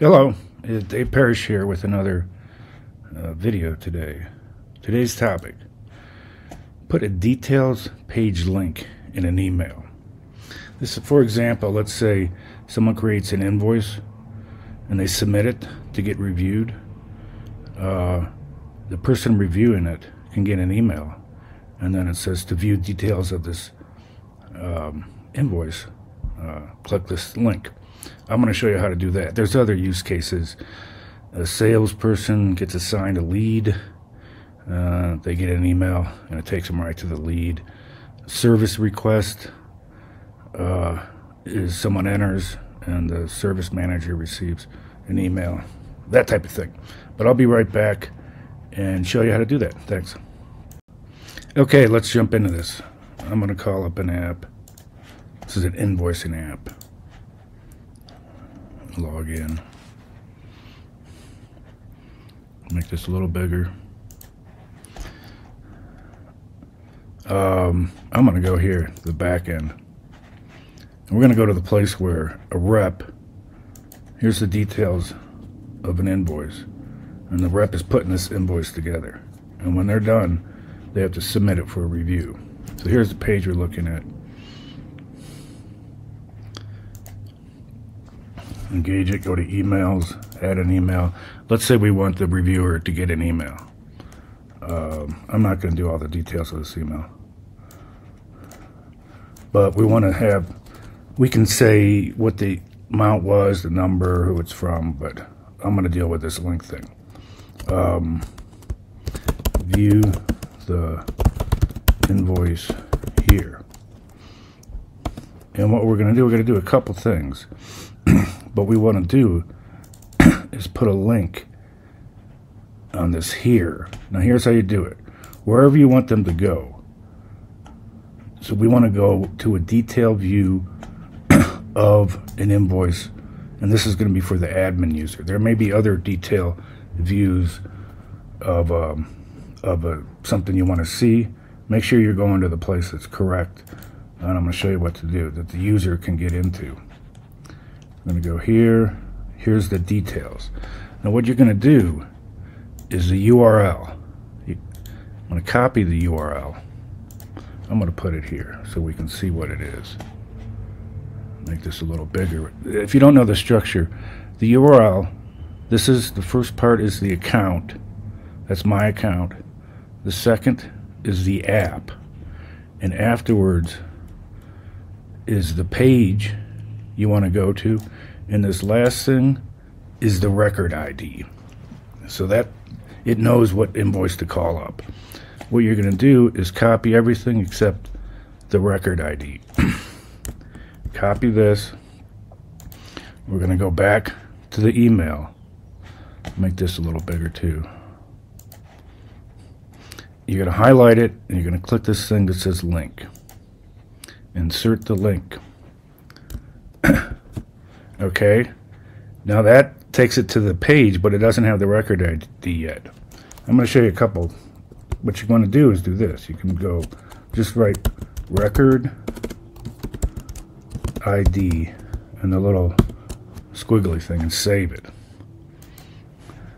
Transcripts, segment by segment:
Hello, it's Dave Parrish here with another video today. Today's topic: put a details page link in an email. This is, for example, let's say someone creates an invoice and they submit it to get reviewed. The person reviewing it can get an email, and then it says to view details of this invoice, click this link. I'm going to show you how to do that. There's other use cases. A salesperson gets assigned a lead. They get an email, and it takes them right to the lead. Service request is someone enters, and the service manager receives an email. That type of thing. But I'll be right back and show you how to do that. Thanks. Okay, let's jump into this. I'm going to call up an app. This is an invoicing app. Log in. Make this a little bigger. I'm going to go here, the back end. And we're going to go to the place where a rep, here's the details of an invoice. And the rep is putting this invoice together. And when they're done, they have to submit it for a review. So here's the page we're looking at. Engage it, go to emails, add an email. Let's say we want the reviewer to get an email. I'm not going to do all the details of this email. But we want to have, we can say what the amount was, the number, who it's from, but I'm going to deal with this link thing. View the invoice here. And what we're going to do, we're going to do a couple things. What we want to do is put a link on this here. Now here's how you do it. Wherever you want them to go. So we want to go to a detailed view of an invoice, and this is going to be for the admin user. There may be other detail views of something you want to see. Make sure you're going to the place that's correct, and I'm going to show you what to do that the user can get into. I'm going to go here. Here's the details. Now what you're going to do is the URL. I'm going to copy the URL. I'm going to put it here so we can see what it is. Make this a little bigger. If you don't know the structure, the URL, this is, the first part is the account. That's my account. The second is the app. And afterwards is the page you want to go to, and this last thing is the record ID, so that it knows what invoice to call up. What you're going to do is copy everything except the record ID. Copy this. We're going to go back to the email. Make this a little bigger too. You're going to highlight it, and you're going to click this thing that says link. Insert the link. Okay, now that takes it to the page, but it doesn't have the record ID yet. I'm going to show you a couple. What you want to do is do this. You can go, just write record ID and the little squiggly thing and save it.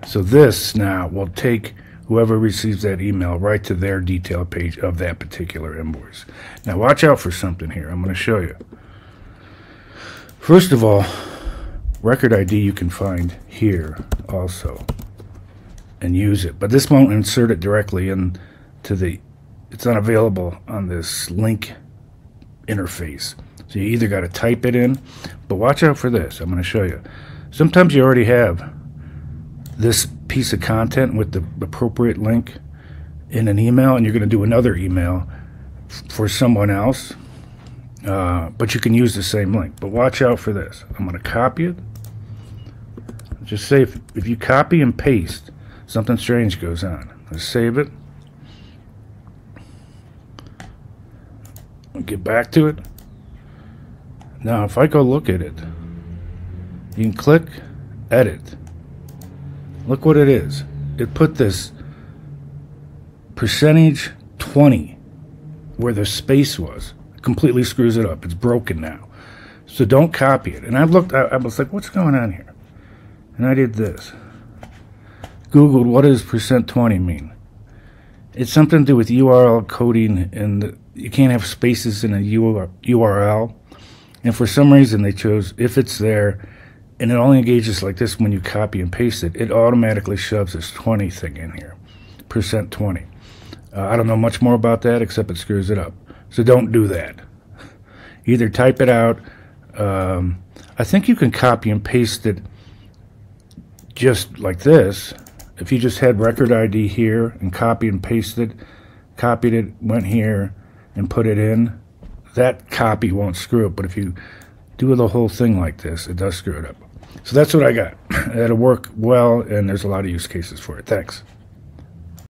So this now will take whoever receives that email right to their detail page of that particular invoice. Now watch out for something here. I'm going to show you. First of all, record ID you can find here also and use it, but this won't insert it directly into the, it's not available on this link interface. So you either got to type it in, but watch out for this. I'm going to show you. Sometimes you already have this piece of content with the appropriate link in an email, and you're going to do another email for someone else. But you can use the same link. But watch out for this. I'm going to copy it. Just say if you copy and paste, something strange goes on. Let's save it. I'll get back to it. Now if I go look at it, you can click edit. Look what it is. It put this percentage 20 where the space was. Completely screws it up. It's broken now. So don't copy it. And I was like, what's going on here? and I did this. Googled what does %20 mean. It's something to do with URL coding, and you can't have spaces in a URL. And for some reason they chose if it's there, and it only engages like this when you copy and paste it, it automatically shoves this 20 thing in here, %20. I don't know much more about that except it screws it up. So don't do that. Either type it out. I think you can copy and paste it just like this. If you just had record ID here and copied and pasted, copied it, went here and put it in, that copy won't screw it. But if you do the whole thing like this, it does screw it up. So that's what I got. That'll work well, and there's a lot of use cases for it. Thanks.